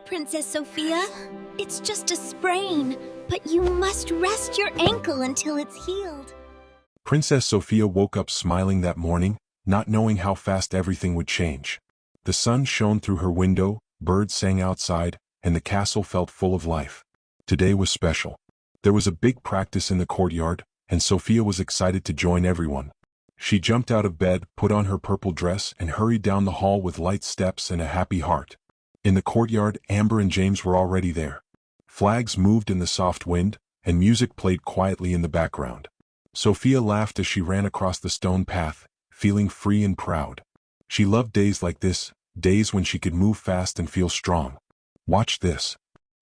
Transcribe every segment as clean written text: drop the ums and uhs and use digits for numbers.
Princess Sophia. It's just a sprain, but you must rest your ankle until it's healed. Princess Sophia woke up smiling that morning, not knowing how fast everything would change. The sun shone through her window, birds sang outside, and the castle felt full of life. Today was special. There was a big practice in the courtyard, and Sophia was excited to join everyone. She jumped out of bed, put on her purple dress, and hurried down the hall with light steps and a happy heart. In the courtyard, Amber and James were already there. Flags moved in the soft wind, and music played quietly in the background. Sophia laughed as she ran across the stone path, feeling free and proud. She loved days like this, days when she could move fast and feel strong. "Watch this,"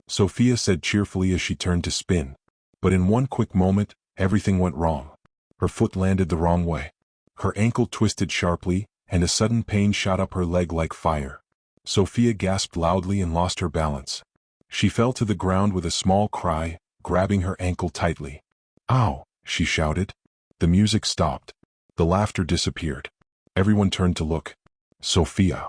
Sophia said cheerfully as she turned to spin. But in one quick moment, everything went wrong. Her foot landed the wrong way. Her ankle twisted sharply, and a sudden pain shot up her leg like fire. Sophia gasped loudly and lost her balance. She fell to the ground with a small cry, grabbing her ankle tightly. "Ow!" she shouted. The music stopped. The laughter disappeared. Everyone turned to look. "Sophia!"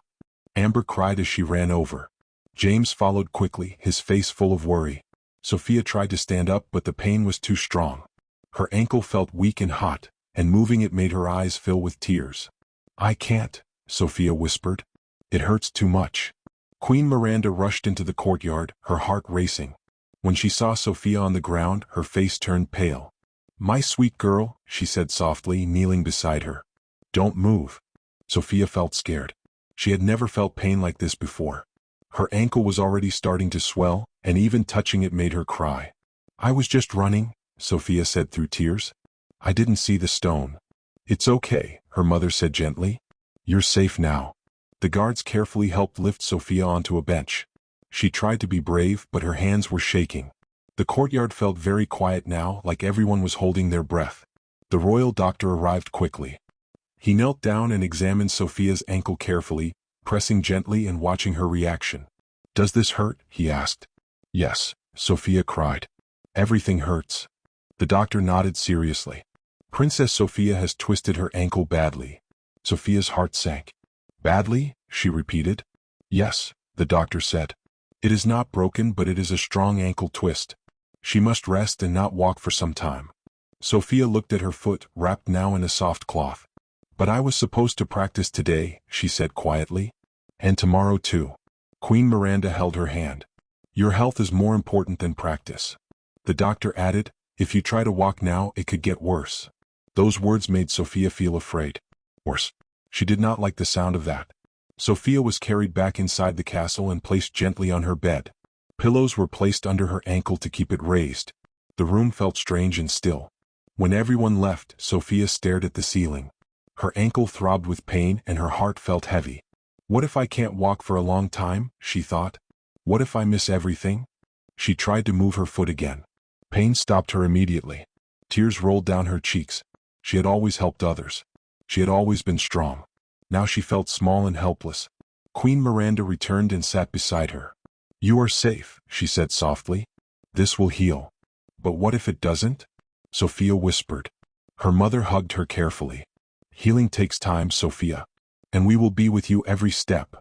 Amber cried as she ran over. James followed quickly, his face full of worry. Sophia tried to stand up, but the pain was too strong. Her ankle felt weak and hot, and moving it made her eyes fill with tears. "I can't," Sophia whispered. "It hurts too much." Queen Miranda rushed into the courtyard, her heart racing. When she saw Sophia on the ground, her face turned pale. "My sweet girl," she said softly, kneeling beside her. "Don't move." Sophia felt scared. She had never felt pain like this before. Her ankle was already starting to swell, and even touching it made her cry. "I was just running," Sophia said through tears. "I didn't see the stone." "It's okay," her mother said gently. "You're safe now." The guards carefully helped lift Sophia onto a bench. She tried to be brave, but her hands were shaking. The courtyard felt very quiet now, like everyone was holding their breath. The royal doctor arrived quickly. He knelt down and examined Sophia's ankle carefully, pressing gently and watching her reaction. "Does this hurt?" he asked. "Yes," Sophia cried. "Everything hurts." The doctor nodded seriously. "Princess Sophia has twisted her ankle badly." Sophia's heart sank. "Badly?" she repeated. "Yes," the doctor said. "It is not broken, but it is a strong ankle twist. She must rest and not walk for some time." Sophia looked at her foot, wrapped now in a soft cloth. "But I was supposed to practice today," she said quietly. "And tomorrow too." Queen Miranda held her hand. "Your health is more important than practice." The doctor added, "If you try to walk now, it could get worse." Those words made Sophia feel afraid. Worse. She did not like the sound of that. Sophia was carried back inside the castle and placed gently on her bed. Pillows were placed under her ankle to keep it raised. The room felt strange and still. When everyone left, Sophia stared at the ceiling. Her ankle throbbed with pain and her heart felt heavy. "What if I can't walk for a long time?" she thought. "What if I miss everything?" She tried to move her foot again. Pain stopped her immediately. Tears rolled down her cheeks. She had always helped others. She had always been strong. Now she felt small and helpless. Queen Miranda returned and sat beside her. "You are safe," she said softly. "This will heal." "But what if it doesn't?" Sophia whispered. Her mother hugged her carefully. "Healing takes time, Sophia. And we will be with you every step."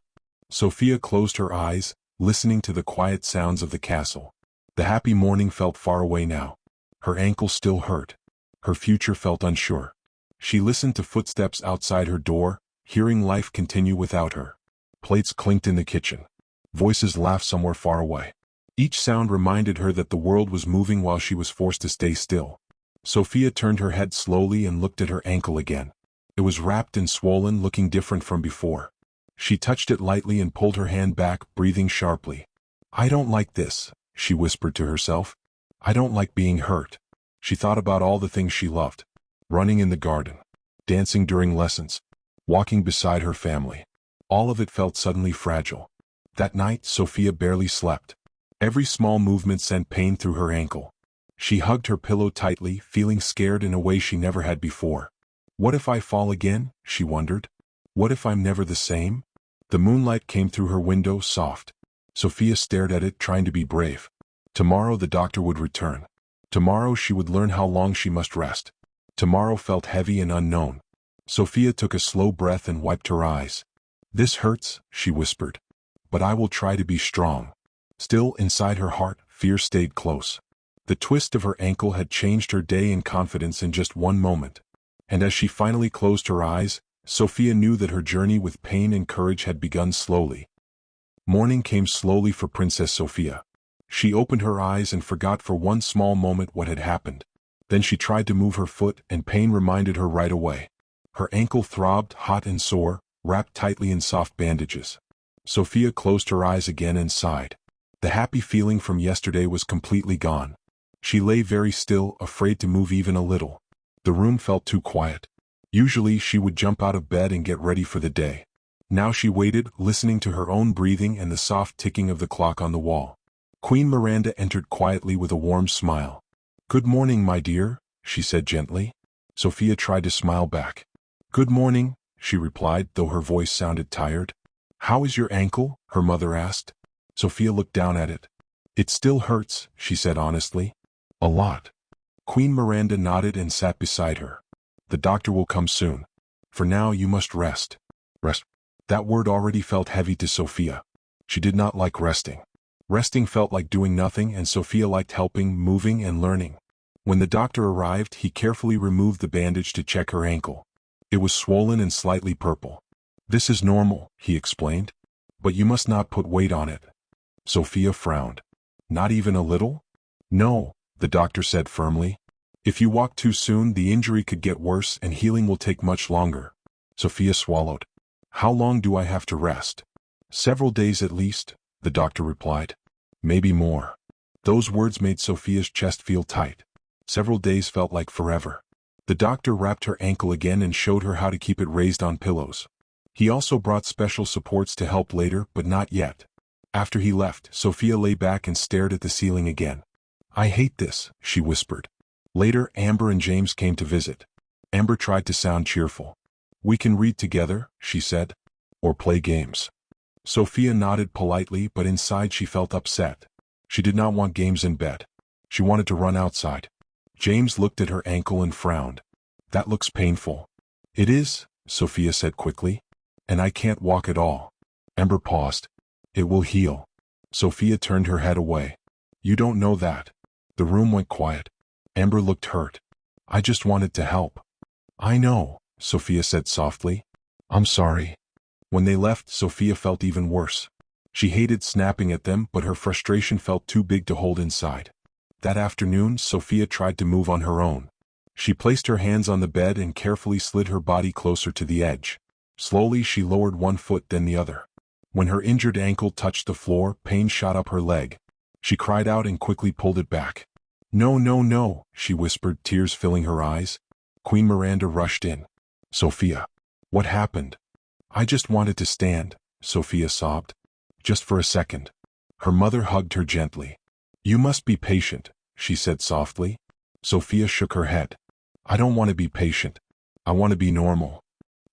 Sophia closed her eyes, listening to the quiet sounds of the castle. The happy morning felt far away now. Her ankle still hurt. Her future felt unsure. She listened to footsteps outside her door, hearing life continue without her. Plates clinked in the kitchen. Voices laughed somewhere far away. Each sound reminded her that the world was moving while she was forced to stay still. Sophia turned her head slowly and looked at her ankle again. It was wrapped and swollen, looking different from before. She touched it lightly and pulled her hand back, breathing sharply. "I don't like this," she whispered to herself. "I don't like being hurt." She thought about all the things she loved. Running in the garden, dancing during lessons, walking beside her family. All of it felt suddenly fragile. That night, Sophia barely slept. Every small movement sent pain through her ankle. She hugged her pillow tightly, feeling scared in a way she never had before. "What if I fall again?" she wondered. "What if I'm never the same?" The moonlight came through her window, soft. Sophia stared at it, trying to be brave. Tomorrow the doctor would return. Tomorrow she would learn how long she must rest. Tomorrow felt heavy and unknown. Sophia took a slow breath and wiped her eyes. "This hurts," she whispered. "But I will try to be strong." Still, inside her heart, fear stayed close. The twist of her ankle had changed her day and confidence in just one moment. And as she finally closed her eyes, Sofia knew that her journey with pain and courage had begun slowly. Morning came slowly for Princess Sofia. She opened her eyes and forgot for one small moment what had happened. Then she tried to move her foot, and pain reminded her right away. Her ankle throbbed, hot and sore, wrapped tightly in soft bandages. Sofia closed her eyes again and sighed. The happy feeling from yesterday was completely gone. She lay very still, afraid to move even a little. The room felt too quiet. Usually she would jump out of bed and get ready for the day. Now she waited, listening to her own breathing and the soft ticking of the clock on the wall. Queen Miranda entered quietly with a warm smile. "Good morning, my dear," she said gently. Sofia tried to smile back. "Good morning," she replied, though her voice sounded tired. "How is your ankle?" her mother asked. Sofia looked down at it. "It still hurts," she said honestly. "A lot." Queen Miranda nodded and sat beside her. "The doctor will come soon. For now you must rest." Rest. That word already felt heavy to Sofia. She did not like resting. Resting felt like doing nothing, and Sofia liked helping, moving, and learning. When the doctor arrived, he carefully removed the bandage to check her ankle. It was swollen and slightly purple. "This is normal," he explained. "But you must not put weight on it." Sofia frowned. "Not even a little?" "No," the doctor said firmly. "If you walk too soon, the injury could get worse and healing will take much longer." Sofia swallowed. "How long do I have to rest?" "Several days at least," the doctor replied. "Maybe more." Those words made Sofia's chest feel tight. Several days felt like forever. The doctor wrapped her ankle again and showed her how to keep it raised on pillows. He also brought special supports to help later, but not yet. After he left, Sofia lay back and stared at the ceiling again. "I hate this," she whispered. Later, Amber and James came to visit. Amber tried to sound cheerful. "We can read together," she said. "Or play games." Sofia nodded politely, but inside she felt upset. She did not want games in bed. She wanted to run outside. James looked at her ankle and frowned. "That looks painful." "It is," Sofia said quickly. "And I can't walk at all." Amber paused. "It will heal." Sofia turned her head away. "You don't know that." The room went quiet. Amber looked hurt. "I just wanted to help." "I know," Sofia said softly. "I'm sorry." When they left, Sofia felt even worse. She hated snapping at them, but her frustration felt too big to hold inside. That afternoon, Sofia tried to move on her own. She placed her hands on the bed and carefully slid her body closer to the edge. Slowly, she lowered one foot then the other. When her injured ankle touched the floor, pain shot up her leg. She cried out and quickly pulled it back. "No, no, no," she whispered, tears filling her eyes. Queen Miranda rushed in. "Sofia, what happened?" "I just wanted to stand," Sofia sobbed. "Just for a second." Her mother hugged her gently. "You must be patient," she said softly. Sofia shook her head. "I don't want to be patient. I want to be normal."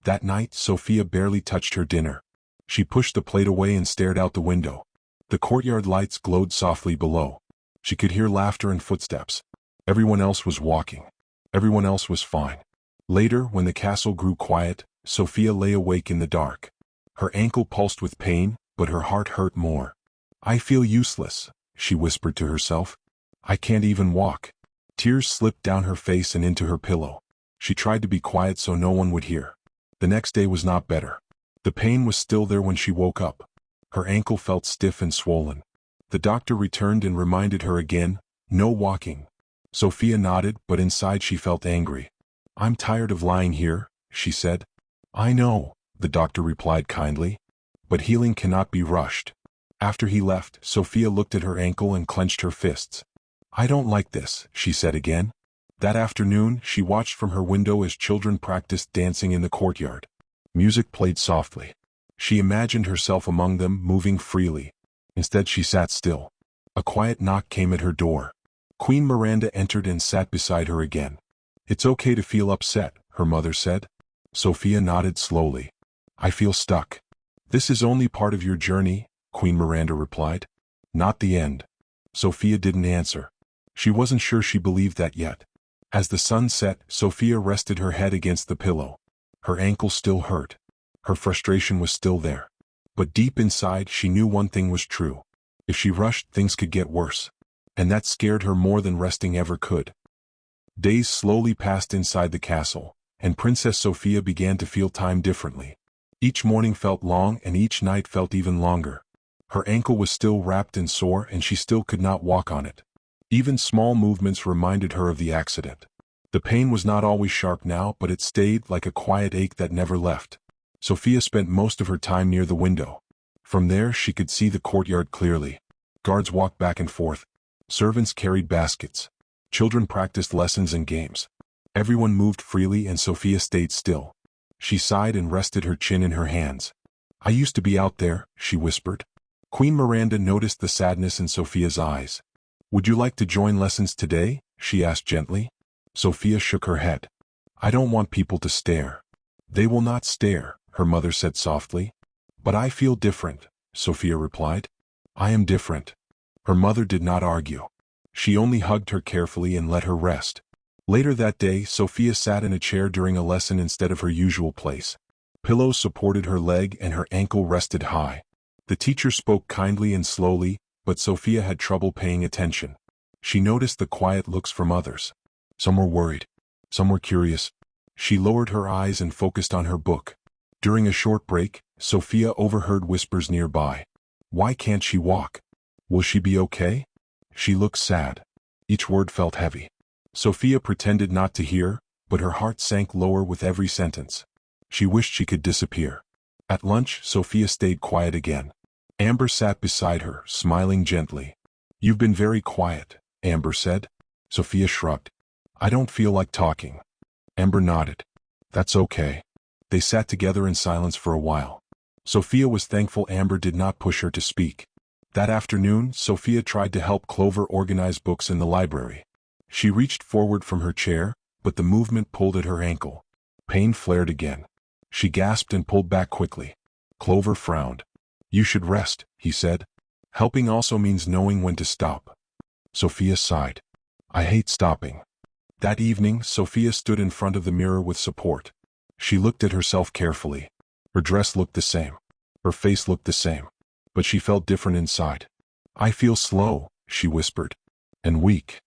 That night, Sofia barely touched her dinner. She pushed the plate away and stared out the window. The courtyard lights glowed softly below. She could hear laughter and footsteps. Everyone else was walking. Everyone else was fine. Later, when the castle grew quiet, Sofia lay awake in the dark. Her ankle pulsed with pain, but her heart hurt more. "I feel useless," she whispered to herself. "I can't even walk." Tears slipped down her face and into her pillow. She tried to be quiet so no one would hear. The next day was not better. The pain was still there when she woke up. Her ankle felt stiff and swollen. The doctor returned and reminded her again, "No walking." Sofia nodded, but inside she felt angry. "I'm tired of lying here," she said. "I know," the doctor replied kindly. "But healing cannot be rushed." After he left, Sofia looked at her ankle and clenched her fists. "I don't like this," she said again. That afternoon, she watched from her window as children practiced dancing in the courtyard. Music played softly. She imagined herself among them, moving freely. Instead, she sat still. A quiet knock came at her door. Queen Miranda entered and sat beside her again. "It's okay to feel upset," her mother said. Sofia nodded slowly. "I feel stuck." "This is only part of your journey," Queen Miranda replied. "Not the end." Sofia didn't answer. She wasn't sure she believed that yet. As the sun set, Sofia rested her head against the pillow. Her ankle still hurt. Her frustration was still there. But deep inside, she knew one thing was true. If she rushed, things could get worse. And that scared her more than resting ever could. Days slowly passed inside the castle, and Princess Sofia began to feel time differently. Each morning felt long and each night felt even longer. Her ankle was still wrapped and sore and she still could not walk on it. Even small movements reminded her of the accident. The pain was not always sharp now, but it stayed like a quiet ache that never left. Sofia spent most of her time near the window. From there she could see the courtyard clearly. Guards walked back and forth. Servants carried baskets. Children practiced lessons and games. Everyone moved freely and Sofia stayed still. She sighed and rested her chin in her hands. "I used to be out there," she whispered. Queen Miranda noticed the sadness in Sofia's eyes. "Would you like to join lessons today?" she asked gently. Sofia shook her head. "I don't want people to stare." "They will not stare," her mother said softly. "But I feel different," Sofia replied. "I am different." Her mother did not argue. She only hugged her carefully and let her rest. Later that day, Sofia sat in a chair during a lesson instead of her usual place. Pillows supported her leg and her ankle rested high. The teacher spoke kindly and slowly, but Sofia had trouble paying attention. She noticed the quiet looks from others. Some were worried. Some were curious. She lowered her eyes and focused on her book. During a short break, Sofia overheard whispers nearby. "Why can't she walk? Will she be okay?" She looked sad. Each word felt heavy. Sofia pretended not to hear, but her heart sank lower with every sentence. She wished she could disappear. At lunch, Sofia stayed quiet again. Amber sat beside her, smiling gently. "You've been very quiet," Amber said. Sofia shrugged. "I don't feel like talking." Amber nodded. "That's okay." They sat together in silence for a while. Sofia was thankful Amber did not push her to speak. That afternoon, Sofia tried to help Clover organize books in the library. She reached forward from her chair, but the movement pulled at her ankle. Pain flared again. She gasped and pulled back quickly. Clover frowned. "You should rest," he said. "Helping also means knowing when to stop." Sofia sighed. "I hate stopping." That evening, Sofia stood in front of the mirror with support. She looked at herself carefully. Her dress looked the same. Her face looked the same. But she felt different inside. "I feel slow," she whispered. "And weak."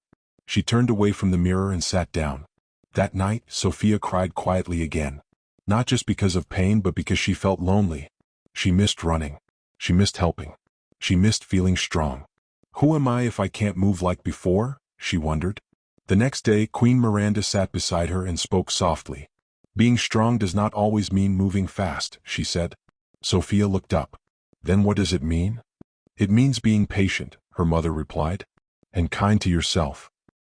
She turned away from the mirror and sat down. That night, Sofia cried quietly again. Not just because of pain, but because she felt lonely. She missed running. She missed helping. She missed feeling strong. "Who am I if I can't move like before?" she wondered. The next day, Queen Miranda sat beside her and spoke softly. "Being strong does not always mean moving fast," she said. Sofia looked up. "Then what does it mean?" "It means being patient," her mother replied. "And kind to yourself."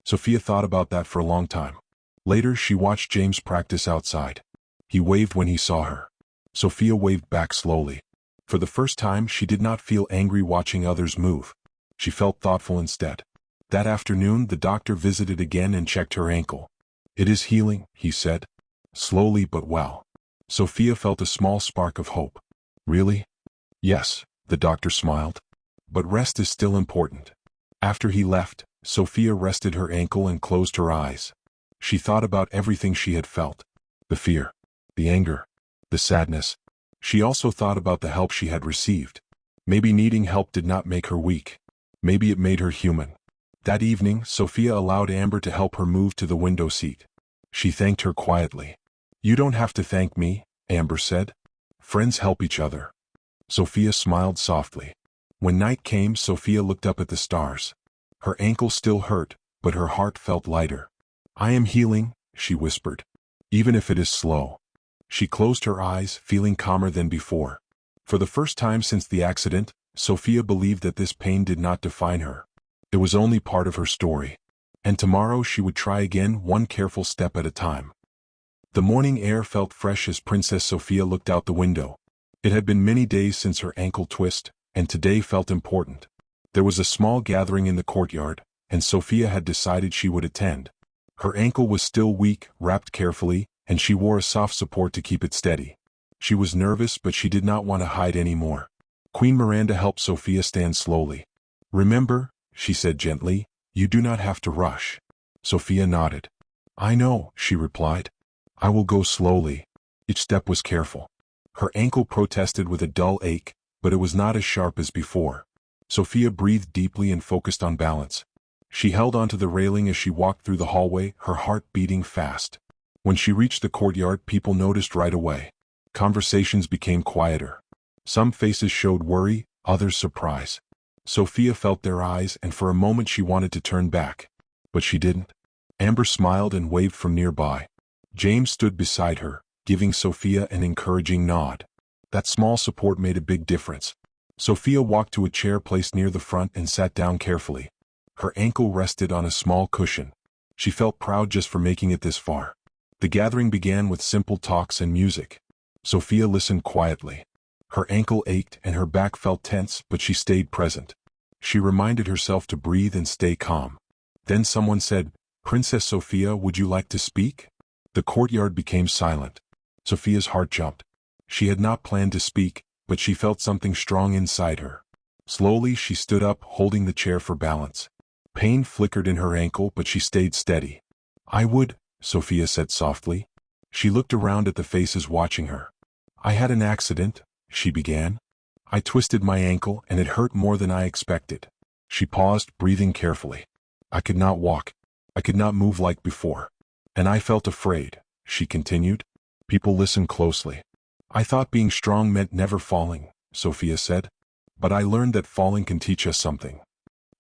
Sofia thought about that for a long time. Later, she watched James practice outside. He waved when he saw her. Sofia waved back slowly. For the first time, she did not feel angry watching others move. She felt thoughtful instead. That afternoon, the doctor visited again and checked her ankle. "It is healing," he said. "Slowly but well." Sofia felt a small spark of hope. "Really?" "Yes," the doctor smiled. "But rest is still important." After he left, Sofia rested her ankle and closed her eyes. She thought about everything she had felt. The fear, the anger, the sadness. She also thought about the help she had received. Maybe needing help did not make her weak. Maybe it made her human. That evening, Sofia allowed Amber to help her move to the window seat. She thanked her quietly. "You don't have to thank me," Amber said. "Friends help each other." Sofia smiled softly. When night came, Sofia looked up at the stars. Her ankle still hurt, but her heart felt lighter. "I am healing," she whispered. "Even if it is slow." She closed her eyes, feeling calmer than before. For the first time since the accident, Sofia believed that this pain did not define her. It was only part of her story. And tomorrow she would try again, one careful step at a time. The morning air felt fresh as Princess Sofia looked out the window. It had been many days since her ankle twist, and today felt important. There was a small gathering in the courtyard, and Sofia had decided she would attend. Her ankle was still weak, wrapped carefully, and she wore a soft support to keep it steady. She was nervous, but she did not want to hide anymore. Queen Miranda helped Sofia stand slowly. "Remember," she said gently, "you do not have to rush." Sofia nodded. "I know," she replied. "I will go slowly." Each step was careful. Her ankle protested with a dull ache, but it was not as sharp as before. Sofia breathed deeply and focused on balance. She held onto the railing as she walked through the hallway, her heart beating fast. When she reached the courtyard, people noticed right away. Conversations became quieter. Some faces showed worry, others surprise. Sofia felt their eyes, and for a moment she wanted to turn back. But she didn't. Amber smiled and waved from nearby. James stood beside her, giving Sofia an encouraging nod. That small support made a big difference. Sofia walked to a chair placed near the front and sat down carefully. Her ankle rested on a small cushion. She felt proud just for making it this far. The gathering began with simple talks and music. Sofia listened quietly. Her ankle ached and her back felt tense, but she stayed present. She reminded herself to breathe and stay calm. Then someone said, "Princess Sofia, would you like to speak?" The courtyard became silent. Sofia's heart jumped. She had not planned to speak, but she felt something strong inside her. Slowly she stood up, holding the chair for balance. Pain flickered in her ankle, but she stayed steady. "I would," Sofia said softly. She looked around at the faces watching her. "I had an accident," she began. "I twisted my ankle and it hurt more than I expected." She paused, breathing carefully. "I could not walk. I could not move like before. And I felt afraid," she continued. People listened closely. "I thought being strong meant never falling," Sofia said. "But I learned that falling can teach us something."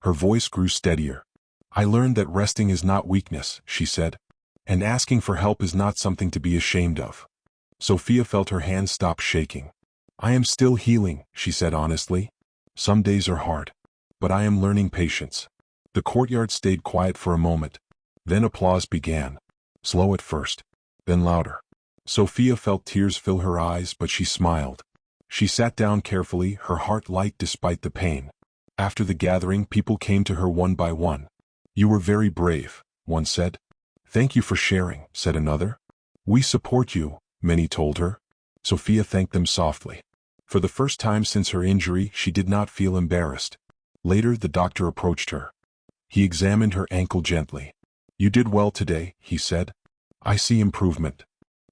Her voice grew steadier. "I learned that resting is not weakness," she said. "And asking for help is not something to be ashamed of." Sofia felt her hands stop shaking. "I am still healing," she said honestly. "Some days are hard. But I am learning patience." The courtyard stayed quiet for a moment. Then applause began. Slow at first. Then louder. Sofia felt tears fill her eyes, but she smiled. She sat down carefully, her heart light despite the pain. After the gathering, people came to her one by one. "You were very brave," one said. "Thank you for sharing," said another. "We support you," many told her. Sofia thanked them softly. For the first time since her injury, she did not feel embarrassed. Later, the doctor approached her. He examined her ankle gently. "You did well today," he said. "I see improvement."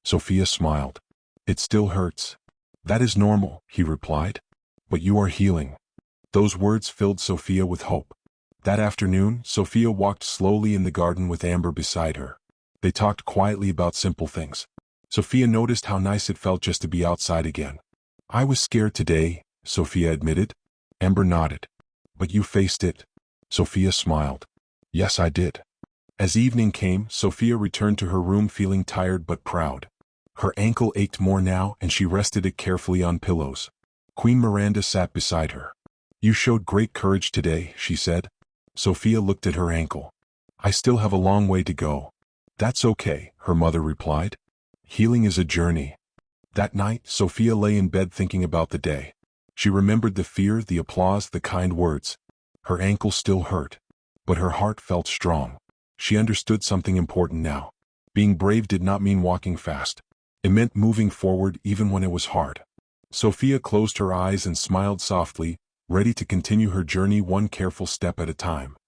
Sofia smiled. "It still hurts." "That is normal," he replied. "But you are healing." Those words filled Sofia with hope. That afternoon, Sofia walked slowly in the garden with Amber beside her. They talked quietly about simple things. Sofia noticed how nice it felt just to be outside again. "I was scared today," Sofia admitted. Amber nodded. "But you faced it." Sofia smiled. "Yes, I did." As evening came, Sofia returned to her room feeling tired but proud. Her ankle ached more now, and she rested it carefully on pillows. Queen Miranda sat beside her. "You showed great courage today," she said. Sofia looked at her ankle. "I still have a long way to go." "That's okay," her mother replied. "Healing is a journey." That night, Sofia lay in bed thinking about the day. She remembered the fear, the applause, the kind words. Her ankle still hurt, but her heart felt strong. She understood something important now. Being brave did not mean walking fast. It meant moving forward even when it was hard. Sofia closed her eyes and smiled softly, ready to continue her journey one careful step at a time.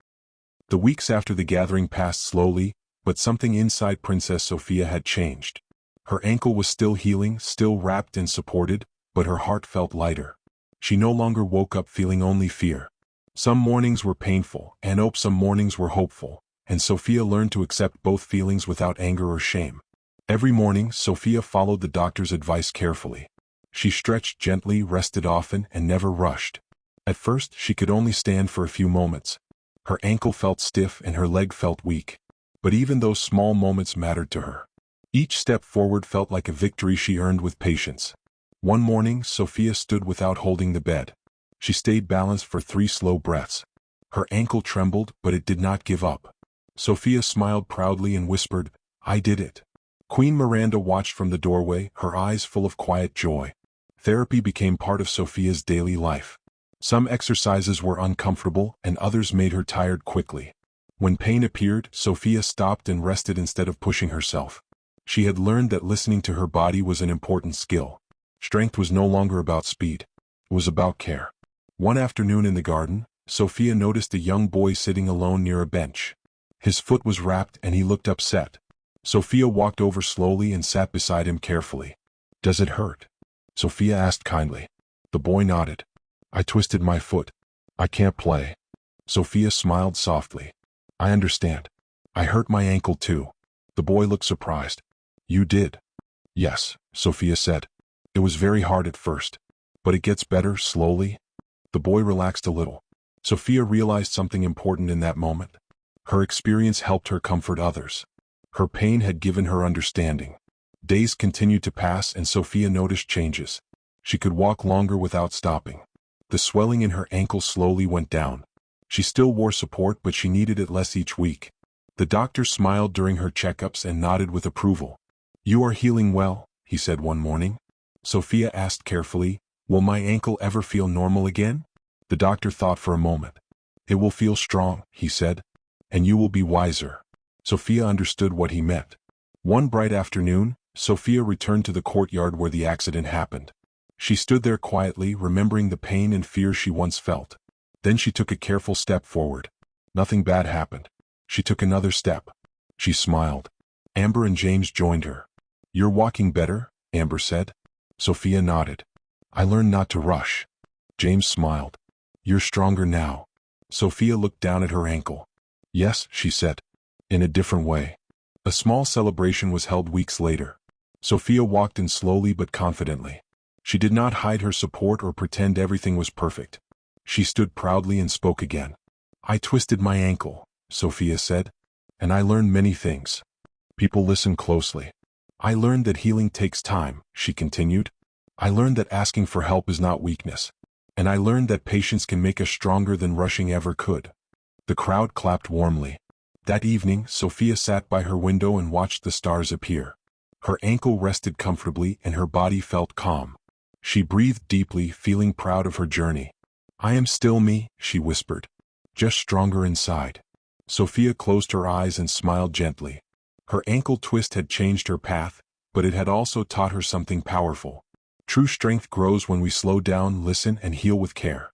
The weeks after the gathering passed slowly, but something inside Princess Sofia had changed. Her ankle was still healing, still wrapped and supported, but her heart felt lighter. She no longer woke up feeling only fear. Some mornings were painful, and some mornings were hopeful, and Sofia learned to accept both feelings without anger or shame. Every morning, Sofia followed the doctor's advice carefully. She stretched gently, rested often, and never rushed. At first, she could only stand for a few moments. Her ankle felt stiff and her leg felt weak. But even those small moments mattered to her. Each step forward felt like a victory she earned with patience. One morning, Sofia stood without holding the bed. She stayed balanced for 3 slow breaths. Her ankle trembled, but it did not give up. Sofia smiled proudly and whispered, "I did it." Queen Miranda watched from the doorway, her eyes full of quiet joy. Therapy became part of Sofia's daily life. Some exercises were uncomfortable, and others made her tired quickly. When pain appeared, Sofia stopped and rested instead of pushing herself. She had learned that listening to her body was an important skill. Strength was no longer about speed. It was about care. One afternoon in the garden, Sofia noticed a young boy sitting alone near a bench. His foot was wrapped and he looked upset. Sofia walked over slowly and sat beside him carefully. "Does it hurt?" Sofia asked kindly. The boy nodded. "I twisted my foot." I can't play. Sofia smiled softly. I understand. I hurt my ankle too. The boy looked surprised. You did? Yes, Sofia said. It was very hard at first. But it gets better slowly. The boy relaxed a little. Sofia realized something important in that moment. Her experience helped her comfort others. Her pain had given her understanding. Days continued to pass and Sofia noticed changes. She could walk longer without stopping. The swelling in her ankle slowly went down. She still wore support, but she needed it less each week. The doctor smiled during her checkups and nodded with approval. You are healing well, he said one morning. Sofia asked carefully, will my ankle ever feel normal again? The doctor thought for a moment. It will feel strong, he said, and you will be wiser. Sofia understood what he meant. One bright afternoon, Sofia returned to the courtyard where the accident happened. She stood there quietly, remembering the pain and fear she once felt. Then she took a careful step forward. Nothing bad happened. She took another step. She smiled. Amber and James joined her. You're walking better, Amber said. Sofia nodded. I learned not to rush. James smiled. You're stronger now. Sofia looked down at her ankle. Yes, she said. In a different way. A small celebration was held weeks later. Sofia walked in slowly but confidently. She did not hide her support or pretend everything was perfect. She stood proudly and spoke again. I twisted my ankle, Sofia said, and I learned many things. People listened closely. I learned that healing takes time, she continued. I learned that asking for help is not weakness. And I learned that patience can make us stronger than rushing ever could. The crowd clapped warmly. That evening, Sofia sat by her window and watched the stars appear. Her ankle rested comfortably and her body felt calm. She breathed deeply, feeling proud of her journey. I am still me, she whispered. Just stronger inside. Sofia closed her eyes and smiled gently. Her ankle twist had changed her path, but it had also taught her something powerful. True strength grows when we slow down, listen, and heal with care.